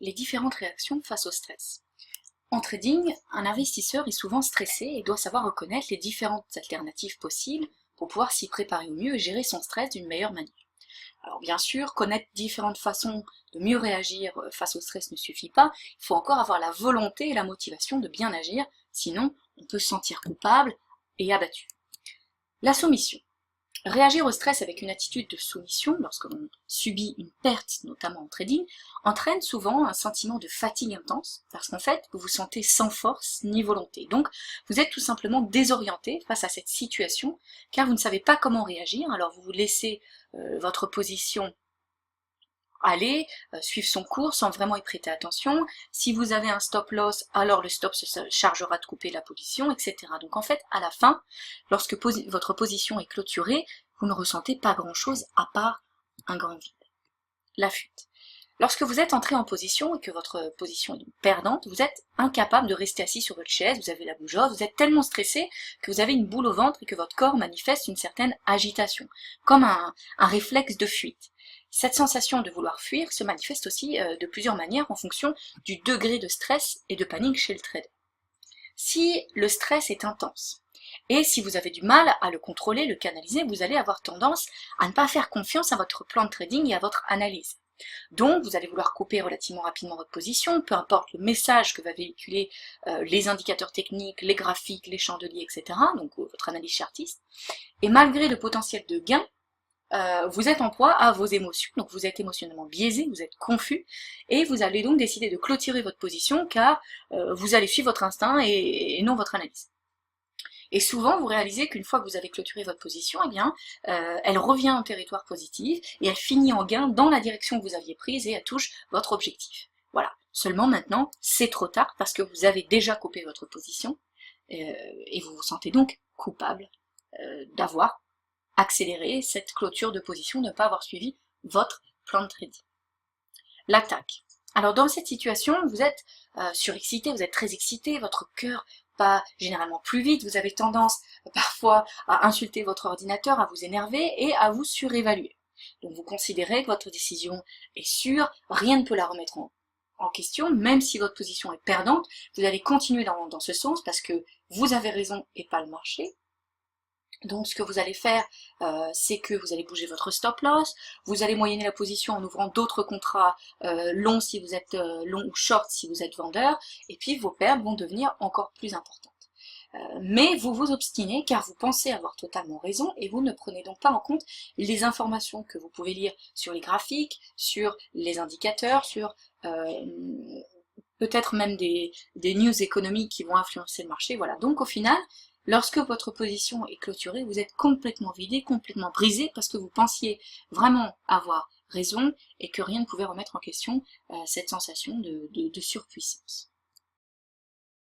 les différentes réactions face au stress. En trading, un investisseur est souvent stressé et doit savoir reconnaître les différentes alternatives possibles pour pouvoir s'y préparer au mieux et gérer son stress d'une meilleure manière. Alors bien sûr, connaître différentes façons de mieux réagir face au stress ne suffit pas, il faut encore avoir la volonté et la motivation de bien agir, sinon on peut se sentir coupable et abattu. La soumission. Réagir au stress avec une attitude de soumission, lorsque l'on subit une perte, notamment en trading, entraîne souvent un sentiment de fatigue intense, parce qu'en fait, vous vous sentez sans force ni volonté. Donc, vous êtes tout simplement désorienté face à cette situation, car vous ne savez pas comment réagir, alors vous vous laissez votre position aller, suivre son cours sans vraiment y prêter attention. Si vous avez un stop loss, alors le stop se chargera de couper la position, etc. Donc en fait, à la fin, lorsque votre position est clôturée, vous ne ressentez pas grand-chose à part un grand vide. La fuite. Lorsque vous êtes entré en position et que votre position est perdante, vous êtes incapable de rester assis sur votre chaise, vous avez la bougeotte, vous êtes tellement stressé que vous avez une boule au ventre et que votre corps manifeste une certaine agitation, comme un réflexe de fuite. Cette sensation de vouloir fuir se manifeste aussi de plusieurs manières en fonction du degré de stress et de panique chez le trader. Si le stress est intense, et si vous avez du mal à le contrôler, le canaliser, vous allez avoir tendance à ne pas faire confiance à votre plan de trading et à votre analyse. Donc, vous allez vouloir couper relativement rapidement votre position, peu importe le message que va véhiculer les indicateurs techniques, les graphiques, les chandeliers, etc., donc votre analyse chartiste. Et malgré le potentiel de gain, vous êtes en proie à vos émotions, donc vous êtes émotionnellement biaisé, vous êtes confus, et vous allez donc décider de clôturer votre position car vous allez suivre votre instinct et non votre analyse. Et souvent, vous réalisez qu'une fois que vous avez clôturé votre position, eh bien, elle revient en territoire positif et elle finit en gain dans la direction que vous aviez prise et elle touche votre objectif. Voilà. Seulement maintenant, c'est trop tard parce que vous avez déjà coupé votre position et vous vous sentez donc coupable d'avoir accéléré cette clôture de position, de ne pas avoir suivi votre plan de trading. L'attaque. Alors dans cette situation, vous êtes surexcité, vous êtes très excité, votre cœur bat généralement plus vite, vous avez tendance parfois à insulter votre ordinateur, à vous énerver et à vous surévaluer. Donc vous considérez que votre décision est sûre, rien ne peut la remettre en question, même si votre position est perdante, vous allez continuer dans ce sens parce que vous avez raison et pas le marché. Donc ce que vous allez faire, c'est que vous allez bouger votre stop loss, vous allez moyenner la position en ouvrant d'autres contrats longs si vous êtes long ou short si vous êtes vendeur, et puis vos pertes vont devenir encore plus importantes. Mais vous vous obstinez car vous pensez avoir totalement raison et vous ne prenez donc pas en compte les informations que vous pouvez lire sur les graphiques, sur les indicateurs, sur peut-être même des news économiques qui vont influencer le marché. Voilà. Donc au final, lorsque votre position est clôturée, vous êtes complètement vidé, complètement brisé, parce que vous pensiez vraiment avoir raison et que rien ne pouvait remettre en question cette sensation de surpuissance.